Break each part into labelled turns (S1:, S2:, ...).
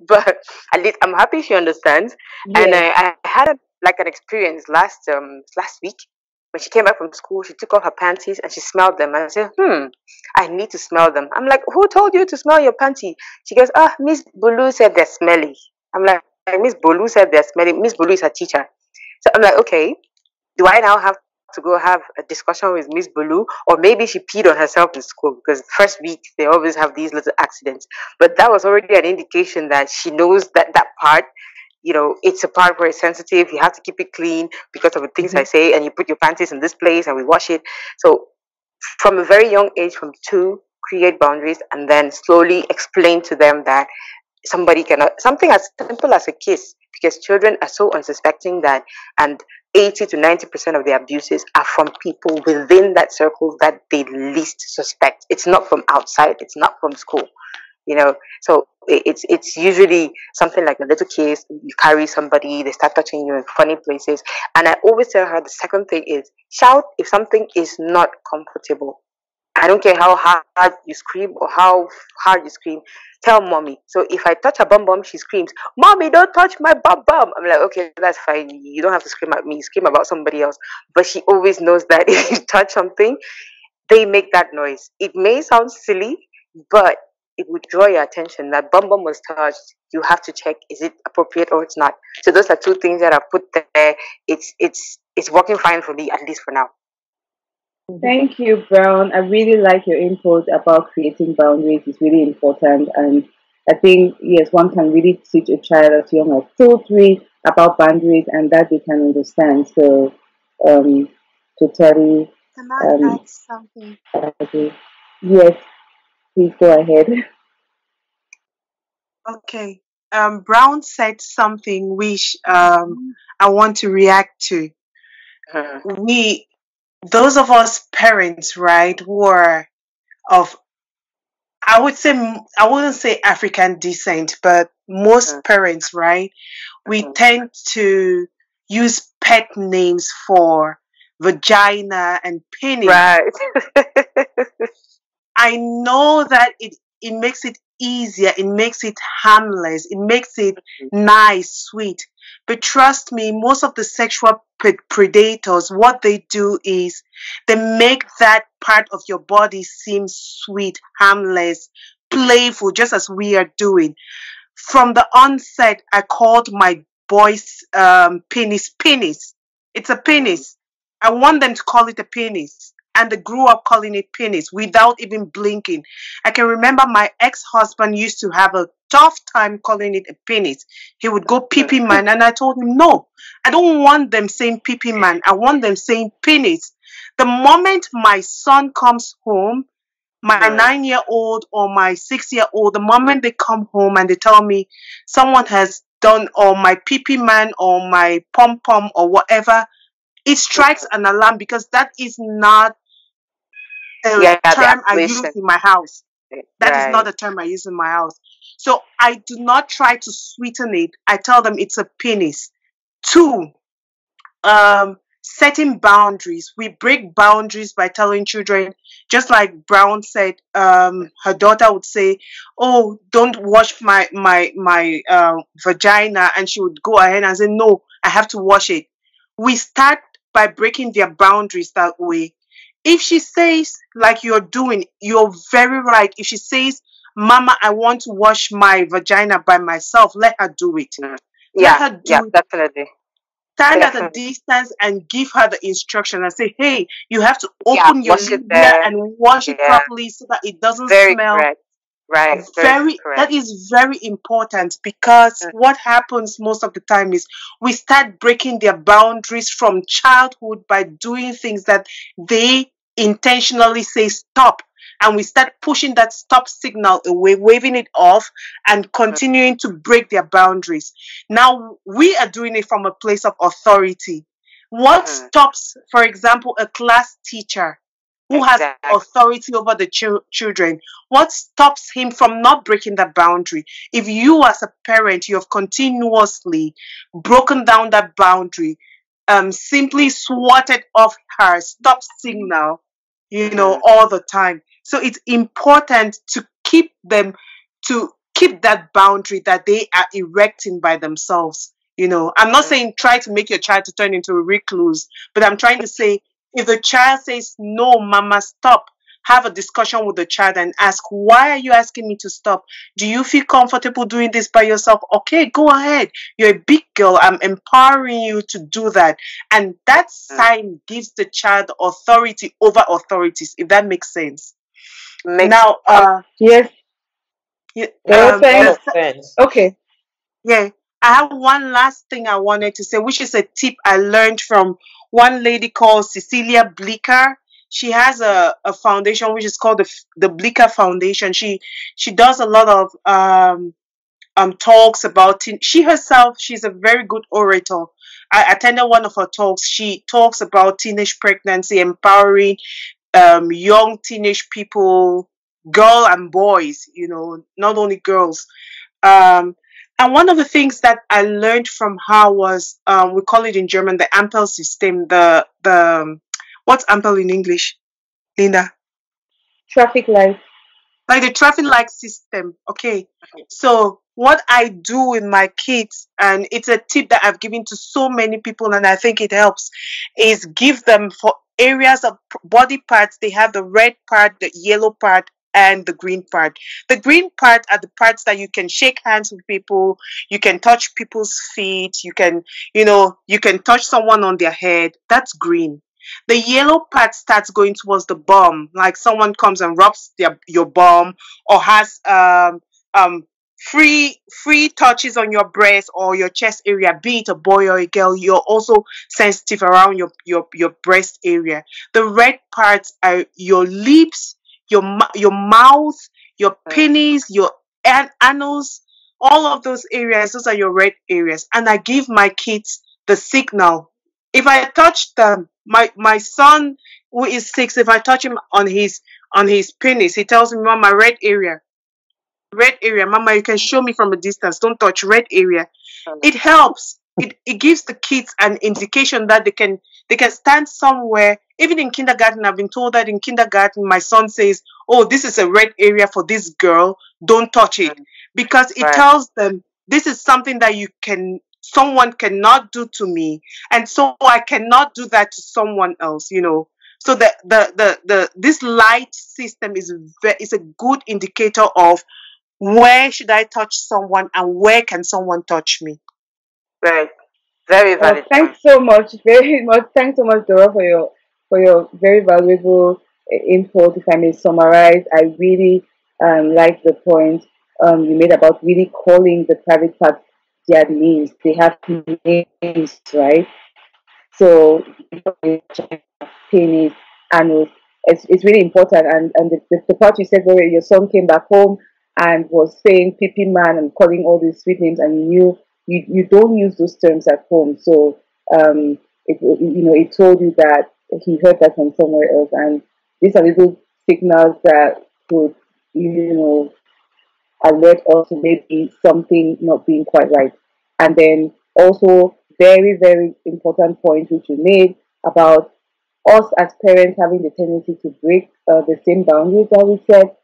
S1: But at least I'm happy she understands. And
S2: Yes.
S1: I had like an experience last week when she came back from school. She took off her panties and she smelled them, and I said, I need to smell them. I'm like, who told you to smell your panty? She goes, Miss Bulu said they're smelly. I'm like, Miss Bulu said they're smelly. Miss Bulu is her teacher. So I'm like, okay, do I now have to go have a discussion with Miss Bulu, or maybe she peed on herself in school, because first week they always have these little accidents. But that was already an indication that she knows that part. It's a part where it's sensitive. You have to keep it clean because of the things I say, and you put your panties in this place and we wash it. So from a very young age, from 2, create boundaries, and then slowly explain to them that somebody cannot, something as simple as a kiss, because children are so unsuspecting that, and 80 to 90% of the abuses are from people within that circle that they least suspect. It's not from outside, it's not from school. So it's usually something like a little kiss. You carry somebody, they start touching you in funny places. And I always tell her the second thing is shout if something is not comfortable. I don't care how hard you scream or how hard you scream. Tell mommy. So if I touch her bum bum, she screams, "Mommy, don't touch my bum bum." I'm like, okay, that's fine. You don't have to scream at me. Scream about somebody else. But she always knows that if you touch something, they make that noise. It may sound silly, but it would draw your attention that bum bum was touched. You have to check, is it appropriate or it's not. So those are 2 things that I put there. It's working fine for me, at least for now.
S2: Thank you, Brown. I really like your input about creating boundaries. It's really important. And I think, yes, one can really teach a child as young as 2, 3 about boundaries and that they can understand. So, totally,
S3: Can I
S2: um,
S3: add something?
S2: agree. Yes, please go ahead.
S3: Okay. Brown said something which I want to react to. Those of us parents, right, who are of, I wouldn't say African descent, but most parents, right, we tend to use pet names for vagina and penis.
S1: Right.
S3: I know that it makes it easier, it makes it harmless, it makes it nice, sweet. But trust me, most of the sexual predators, what they do is they make that part of your body seem sweet, harmless, playful, just as we are doing. From the onset, I called my boys penis. It's a penis. I want them to call it a penis. And they grew up calling it penis without even blinking. I can remember my ex-husband used to have a tough time calling it a penis. He would go pee-pee man, and I told him, no, I don't want them saying pee-pee man. I want them saying penis. The moment my son comes home, my 9-year-old or my 6-year-old, the moment they come home and they tell me someone has done, or my pee-pee man or my pom-pom or whatever, it strikes an alarm, because that is not a term I use in my house. That is not a term I use in my house. So I do not try to sweeten it. I tell them it's a penis. 2, setting boundaries. We break boundaries by telling children, just like Brown said, her daughter would say, "Oh, don't wash my vagina," and she would go ahead and say, "No, I have to wash it." We start by breaking their boundaries that way. If she says, like you're doing, you're very right. If she says, "Mama, I want to wash my vagina by myself," let her do it. Let her do it.
S1: Definitely.
S3: Stand at a distance and give her the instruction and say, "Hey, you have to open your labia and wash it properly so that it doesn't smell."
S1: Correct. Right.
S3: That is very important, because what happens most of the time is we start breaking their boundaries from childhood by doing things that they intentionally say stop, and we start pushing that stop signal away, waving it off, and continuing to break their boundaries. Now we are doing it from a place of authority. What stops, for example, a class teacher who has authority over the children? What stops him from not breaking that boundary? If you as a parent, you have continuously broken down that boundary, simply swatted off her stop signal, all the time. So it's important to keep them, to keep that boundary that they are erecting by themselves. I'm not saying try to make your child to turn into a recluse, but I'm trying to say, if the child says, no, mama, stop, have a discussion with the child and ask, why are you asking me to stop? Do you feel comfortable doing this by yourself? Okay, go ahead. You're a big girl. I'm empowering you to do that. And that sign gives the child authority over authorities, if that makes sense. Now,
S2: yes. Okay.
S3: Yeah, I have one last thing I wanted to say, which is a tip I learned from one lady called Cecilia Bleecker. She has a foundation which is called the Bleecker Foundation. She does a lot of talks about she herself. She's a very good orator. I attended one of her talks. She talks about teenage pregnancy, empowering young teenage people, girl and boys. Not only girls. Um, and one of the things that I learned from her was, we call it in German the Ampel system. What's Ampel in English, Linda?
S2: Traffic light.
S3: Like the traffic light system. Okay. So what I do with my kids, and it's a tip that I've given to so many people, and I think it helps, is give them for areas of body parts. They have the red part, the yellow part, and the green part. The green part are the parts that you can shake hands with people, you can touch people's feet, you can touch someone on their head. That's green. The yellow part starts going towards the bum, like someone comes and rubs your bum, or has free touches on your breast or your chest area, be it a boy or a girl. You're also sensitive around your breast area. The red parts are your lips, your mouth, your penis, your anus, all of those areas. Those are your red areas. And I give my kids the signal. If I touch them, my son who is 6, if I touch him on his penis, he tells me, Mama, red area, Mama, you can show me from a distance, don't touch red area. It helps. It gives the kids an indication that they can stand somewhere. Even in kindergarten, I've been told that in kindergarten, my son says, oh, this is a red area for this girl, don't touch it, because it tells them this is something that someone cannot do to me, and so I cannot do that to someone else. So this light system is a good indicator of where should I touch someone and where can someone touch me.
S1: Right. Very valid.
S2: Thanks so much, very much. Thanks so much, Dora, for your very valuable input. If I may summarize, I really like the point you made about really calling the private parts their names. They have names, right? So penis, anus. It's really important. And the part you said where your son came back home and was saying "pipi man" and calling all these sweet names, and you don't use those terms at home. So it told you that he heard that from somewhere else, and these are little signals that could alert us to maybe something not being quite right. And then also very, very important point which you made about us as parents having the tendency to break the same boundaries that we set.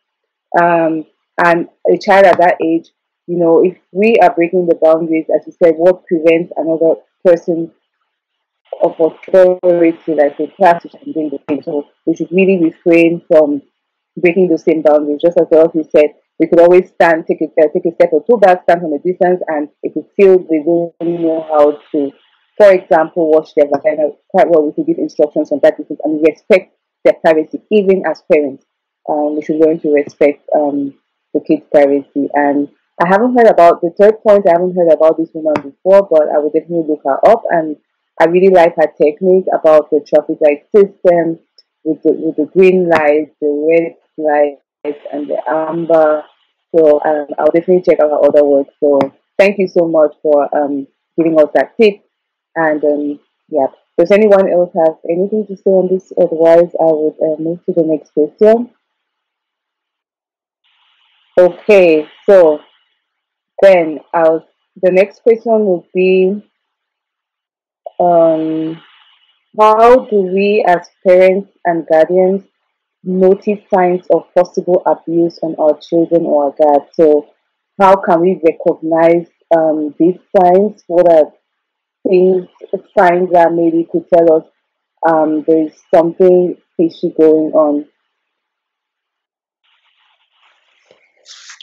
S2: Um, and a child at that age, if we are breaking the boundaries, as you said, what prevents another person of authority, like a class, which can doing the same? So we should really refrain from breaking the same boundaries. Just as Dorothy said, we could always take a step or two back, stand from a distance, and if we feel we don't know how to, for example, wash their vagina quite well, we could give instructions on that distance and respect their privacy, even as parents. We should learn to respect the kids' privacy. And I haven't heard about the third point. I haven't heard about this woman before, but I will definitely look her up. And I really like her technique about the traffic light system with the green light, the red light, and the amber. So I'll definitely check out her other work. So thank you so much for giving us that tip. And yeah, does anyone else have anything to say on this? Otherwise, I would move to the next question. Okay, so then the next question would be, um, how do we as parents and guardians notice signs of possible abuse on our children or our guards? So how can we recognize these signs? What are things, signs that maybe could tell us there's something fishy going on?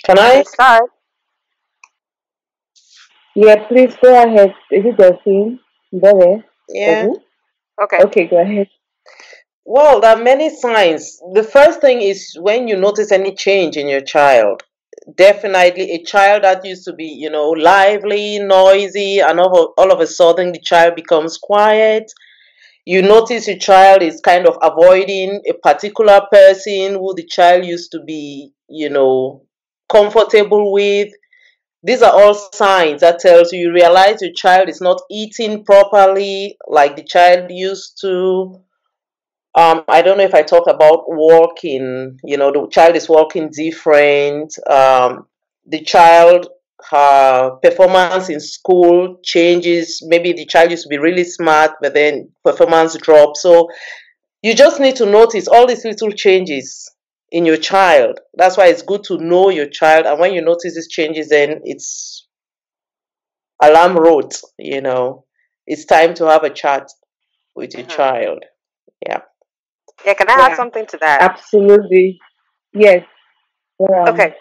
S4: Can
S1: I
S4: I?
S1: can start.
S2: Yeah, please go ahead. Is it Delphine? Bole? Or
S4: Yeah.
S2: who?
S1: Okay.
S2: Okay, go ahead.
S4: Well, there are many signs. The first thing is when you notice any change in your child. Definitely a child that used to be, lively, noisy, and all of a sudden the child becomes quiet. You notice your child is kind of avoiding a particular person who the child used to be, comfortable with. These are all signs that tells you realize your child is not eating properly like the child used to. I don't know if I talked about walking. The child is walking different. The child, her performance in school changes. Maybe the child used to be really smart, but then performance drops. So you just need to notice all these little changes in your child. That's why it's good to know your child. And when you notice these changes, then it's alarm roads. It's time to have a chat with your
S1: Hmm.
S4: child. Yeah.
S1: Yeah, can I add
S2: Yeah,
S1: something to that?
S2: absolutely. Yes.
S1: Okay.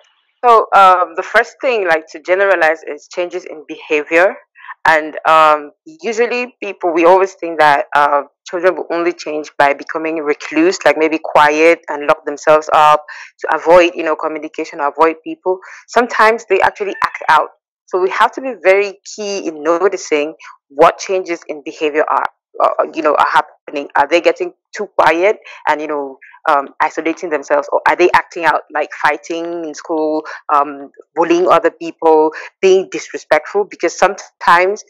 S1: So the first thing, like to generalize, is changes in behavior. And usually, people, we always think that children will only change by becoming recluse, like maybe quiet and lock themselves up to avoid, communication, avoid people. Sometimes they actually act out. So we have to be very key in noticing what changes in behavior are happening. Are they getting too quiet and isolating themselves, or are they acting out, like fighting in school, bullying other people, being disrespectful? Because sometimes,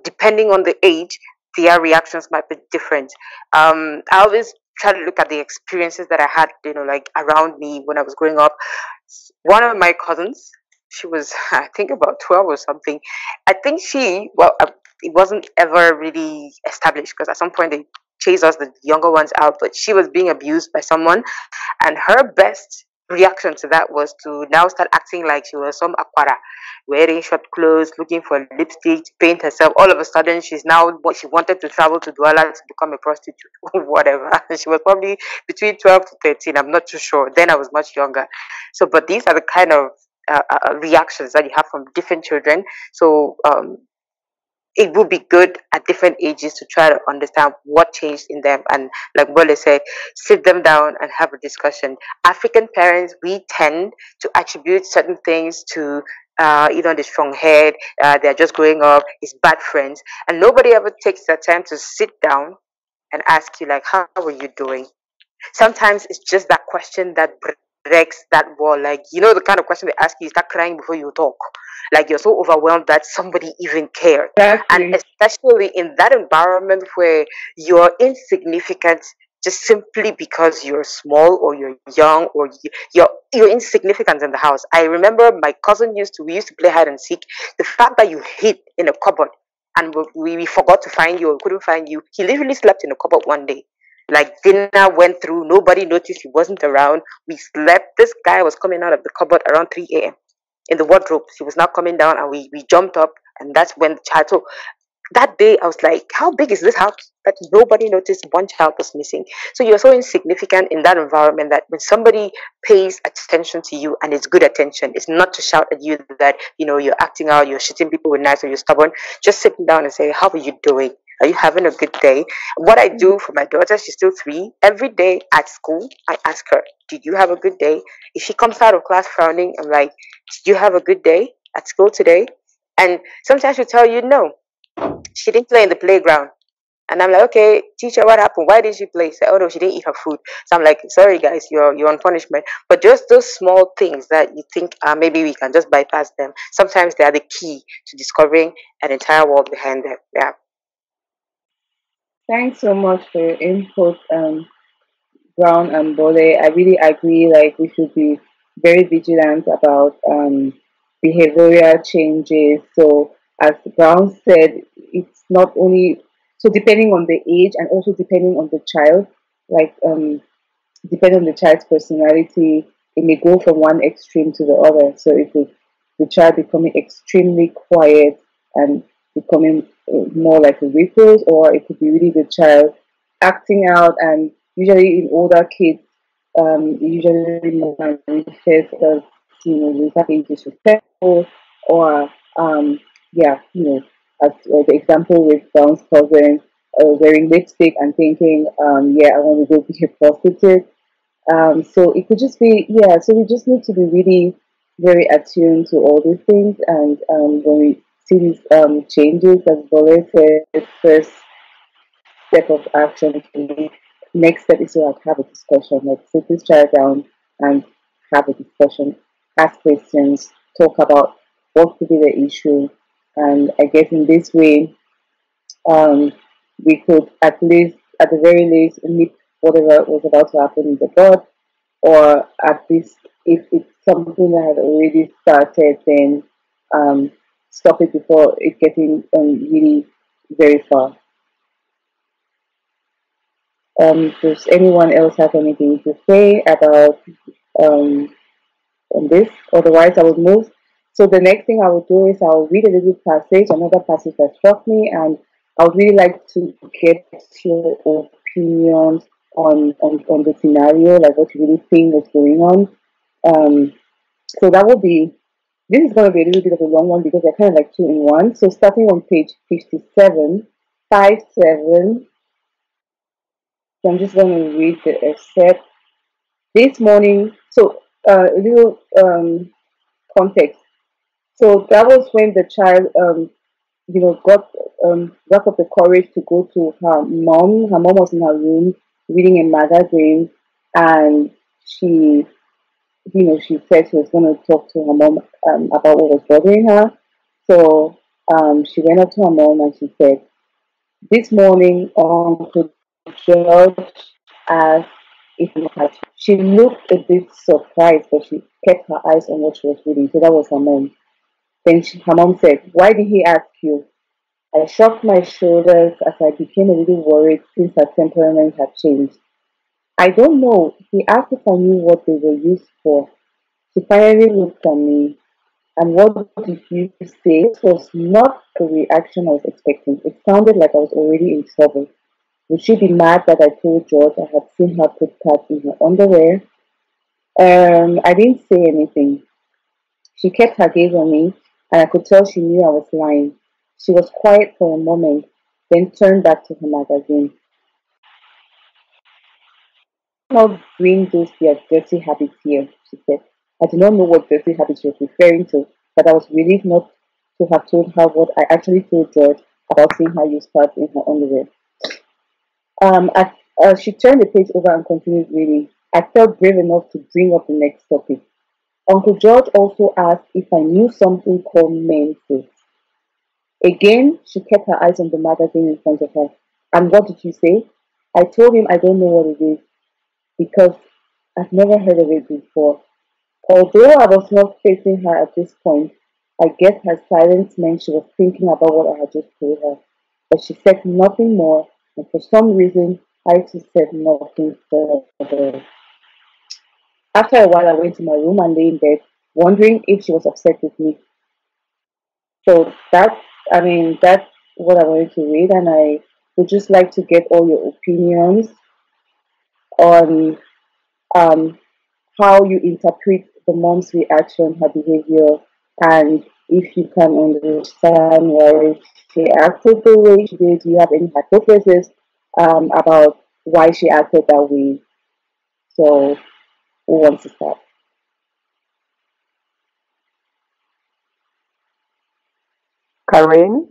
S1: depending on the age, their reactions might be different. I always try to look at the experiences that I had, like around me when I was growing up. One of my cousins, she was I think about 12 or something. I think it wasn't ever really established because at some point they chased us, the younger ones, out, but she was being abused by someone, and her best reaction to that was to now start acting like she was some aquara, wearing short clothes, looking for lipstick to paint herself. All of a sudden, she's now what she wanted to travel to Douala to become a prostitute or whatever. She was probably between 12 to 13. I'm not too sure. Then I was much younger. So, but these are the kind of reactions that you have from different children. So, it would be good at different ages to try to understand what changed in them, and like Bola said, sit them down and have a discussion. African parents, we tend to attribute certain things to either the strong head, they're just growing up, it's bad friends, and nobody ever takes the time to sit down and ask you, like, how are you doing? Sometimes it's just that question that breaks that wall. Like, the kind of question they ask you, you start crying before you talk. Like, you're so overwhelmed that somebody even cared. And
S2: Exactly.
S1: especially in that environment where you're insignificant just simply because you're small or you're young, or you're insignificant in the house. I remember my cousin we used to play hide and seek. The fact that you hid in a cupboard and we forgot to find you or couldn't find you, he literally slept in a cupboard one day. Like, dinner went through, nobody noticed he wasn't around. We slept. This guy was coming out of the cupboard around 3 a.m. in the wardrobe. He was now coming down, and we jumped up, and that's when the child. So that day, I was like, how big is this house that nobody noticed one child was missing? So you're so insignificant in that environment that when somebody pays attention to you, and it's good attention, it's not to shout at you that, you're acting out, you're shitting people with knives, or you're stubborn. Just sit down and say, how are you doing? Are you having a good day? What I do for my daughter, she's still 3, every day at school, I ask her, did you have a good day? If she comes out of class frowning, I'm like, did you have a good day at school today? And sometimes she'll tell you no, she didn't play in the playground. And I'm like, okay, teacher, what happened? Why didn't she play? She said, oh no, she didn't eat her food. So I'm like, sorry guys, you're on punishment. But just those small things that you think maybe we can just bypass them, sometimes they are the key to discovering an entire world behind them. Yeah.
S2: Thanks so much for your input, Brown and Bole. I really agree. Like, we should be very vigilant about behavioral changes. So, as Brown said, it's not only so depending on the age and also depending on the child. Like, depending on the child's personality, it may go from one extreme to the other. So, if we the child becoming extremely quiet and becoming more like a recluse, or it could be really the child acting out. And usually in older kids, usually manifest as, being disrespectful, or yeah, as the example with Brown's cousin, wearing lipstick and thinking, yeah, I want to go be a prostitute. So it could just be, yeah, so we just need to be really very attuned to all these things. And when we see these changes, as Bola said, first step of action, next step is to like have a discussion, like sit this child down and have a discussion, ask questions, talk about what could be the issue. And I guess in this way, um, we could at least, at the very least, nip whatever was about to happen in the bud, or at least if it's something that had already started, then um, stop it before it getting really very far. Does anyone else have anything to say about um, on this? Otherwise, I would move. So the next thing I would do is I'll read a little passage, another passage that struck me, and I would really like to get your opinions on the scenario, like what you really think is going on. Um, so that would be, this is going to be a little bit of a long one because they're kind of like two in one. So starting on page 57, 57, so I'm just going to read the excerpt. This morning, so a little context. So that was when the child, got up the courage to go to her mom. Her mom was in her room reading a magazine, and she, she said she was going to talk to her mom about what was bothering her. So she went up to her mom and she said, "This morning, Uncle George asked if you had." She looked a bit surprised, but she kept her eyes on what she was reading. So that was her mom. Then her mom said, "Why did he ask you?" I shrugged my shoulders as I became a little worried since her temperament had changed. "I don't know. He asked if I knew what they were used for." She finally looked at me. "And what did you say?" This was not the reaction I was expecting. It sounded like I was already in trouble. Would she be mad that I told George I had seen her put pads in her underwear? I didn't say anything. She kept her gaze on me, and I could tell she knew I was lying. She was quiet for a moment, then turned back to her magazine. "Not bring those their dirty habits here," she said. I did not know what dirty habits she was referring to, but I was relieved not to have told her what I actually told George about seeing her use pads in her underwear. She turned the page over and continued reading. I felt brave enough to bring up the next topic. Uncle George also asked if I knew something called menses. Again, she kept her eyes on the magazine in front of her. "And what did you say?" I told him I don't know what it is because I've never heard of it before. Although I was not facing her at this point, I guess her silence meant she was thinking about what I had just told her. But she said nothing more, and for some reason, I too said nothing further. After a while, I went to my room and lay in bed, wondering if she was upset with me. So that's what I wanted to read, and I would just like to get all your opinions on um, how you interpret the mom's reaction, her behavior, and if you can understand why she acted the way she did. Do you have any hypothesis about why she acted that way? So, who wants to start?
S1: Karen,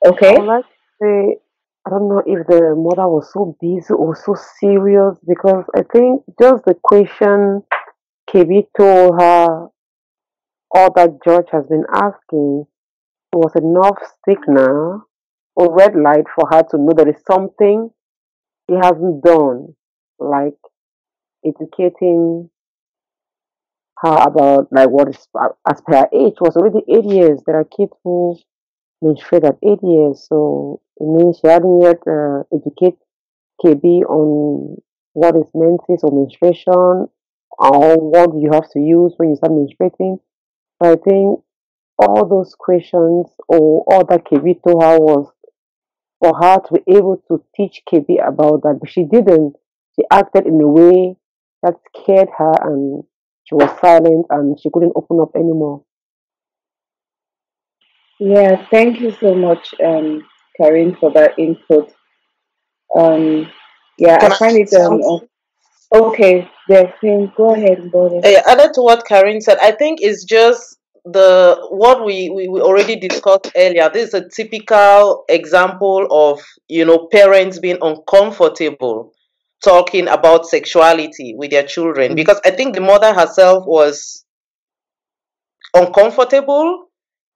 S1: I would
S2: Okay.
S1: like to say, I don't know if the mother was so busy or so serious because I think just the question KB told her all that George has been asking was enough signal or red light for her to know there is something he hasn't done, like educating her about like what is as per her age. It was already 8 years. There are kids who menstruate at 8 years, so it means she hadn't yet educate KB on what is menses or menstruation,
S5: or what you have to use when you start menstruating. So I think all those questions or all that KB told her was for her to be able to teach KB about that, but she didn't. She acted in a way that scared her, and she was silent and she couldn't open up anymore.
S2: Yeah, thank you so much, Karin, for that input. Um, yeah,
S4: Can I
S2: I find
S4: say
S2: it
S4: something?
S2: okay. Delphine, go ahead, brother.
S4: Added to what Karin said, I think it's just what we already discussed earlier. This is a typical example of, parents being uncomfortable talking about sexuality with their children,
S2: Mm.
S4: because I think the mother herself was uncomfortable,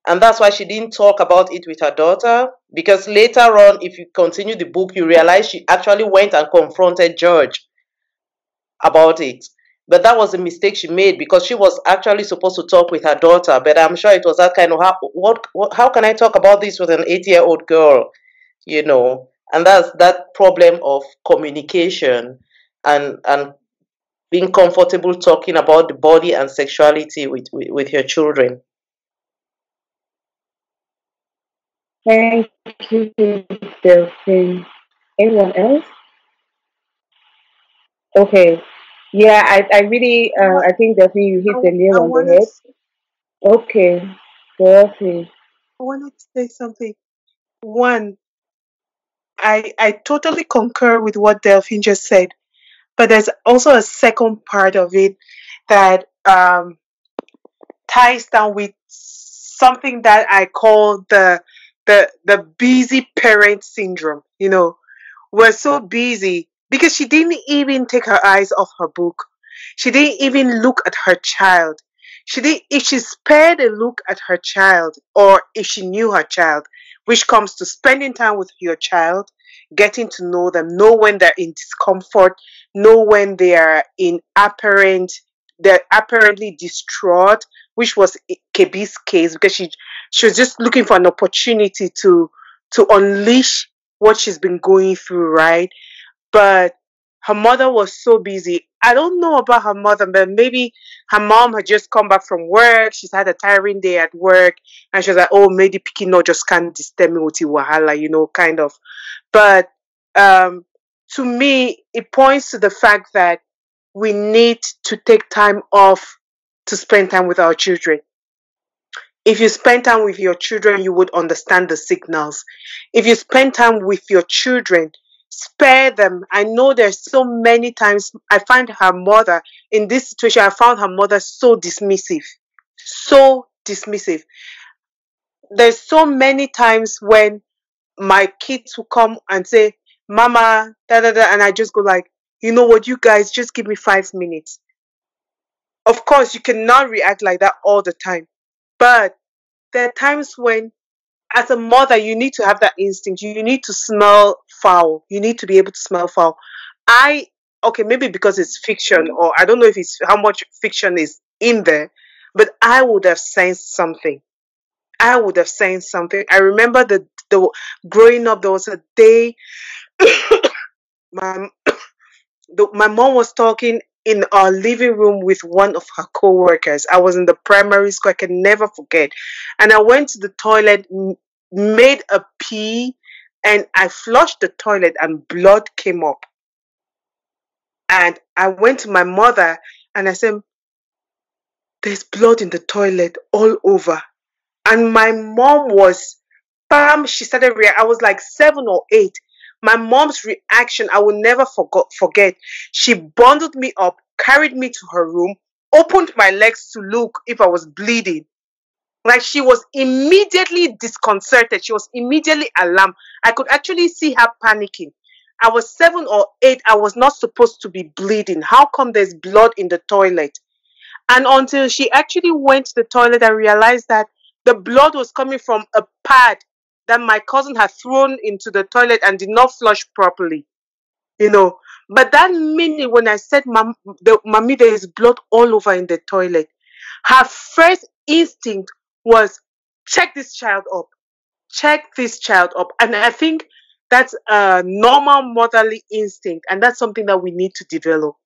S4: and that's why she didn't talk about it with her daughter. Because later on, if you continue the book, you realize she actually went and confronted George about it. But that was a mistake she made, because she was actually supposed to talk with her daughter. But I'm sure it was that kind of, how can I talk about this with an 8-year-old girl? And that's that problem of communication, and being comfortable talking about the body and sexuality with your children.
S2: Thank you, Delphine. Anyone else? Okay. Yeah, I really,
S3: I want,
S2: I think Delphine, you hit the
S3: I
S2: nail on the
S3: want to,
S2: head. Okay, Delphine.
S3: I wanted to say something. One, I totally concur with what Delphine just said, but there's also a second part of it that ties down with something that I call the busy parent syndrome. We're so busy because she didn't even take her eyes off her book. She didn't even look at her child. She did If she spared a look at her child, or if she knew her child, which comes to spending time with your child, getting to know them, know when they're in discomfort, know when they're apparently distraught, which was Kebi's case, because she was just looking for an opportunity to unleash what she's been going through, right? But her mother was so busy. I don't know about her mother, but maybe her mom had just come back from work. She's had a tiring day at work, and she was like, "Oh, maybe Piki no just can't disturb me with wahala," kind of. But um, to me, it points to the fact that we need to take time off to spend time with our children. If you spend time with your children, you would understand the signals. If you spend time with your children, spare them. I know there's so many times I find her mother in this situation, I found her mother so dismissive. So dismissive. There's so many times when my kids will come and say, Mama, da da da, and I just go like, you know what, you guys just give me 5 minutes. Of course, you cannot react like that all the time. But there are times when, as a mother, you need to have that instinct. You need to smell foul. You need to be able to smell foul. I Okay, maybe because it's fiction, or I don't know if it's how much fiction is in there, but I would have sensed something. I would have sensed something. I remember the growing up, there was a day my my mom was talking in our living room with one of her co-workers. I was in the primary school. I can never forget. And I went to the toilet, made a pee, and I flushed the toilet, and blood came up. And I went to my mother and I said, "There's blood in the toilet all over." And my mom was, bam, she started react. I was like 7 or 8. My mom's reaction, I will never forget. She bundled me up, carried me to her room, opened my legs to look if I was bleeding. Like, she was immediately disconcerted. She was immediately alarmed. I could actually see her panicking. I was 7 or 8. I was not supposed to be bleeding. How come there's blood in the toilet? And until she actually went to the toilet and realized that the blood was coming from a pad that my cousin had thrown into the toilet and did not flush properly, you know. But that minute when I said, Mommy, there is blood all over in the toilet, her first instinct was, check this child up, check this child up. And I think that's a normal motherly instinct, and that's something that we need to develop.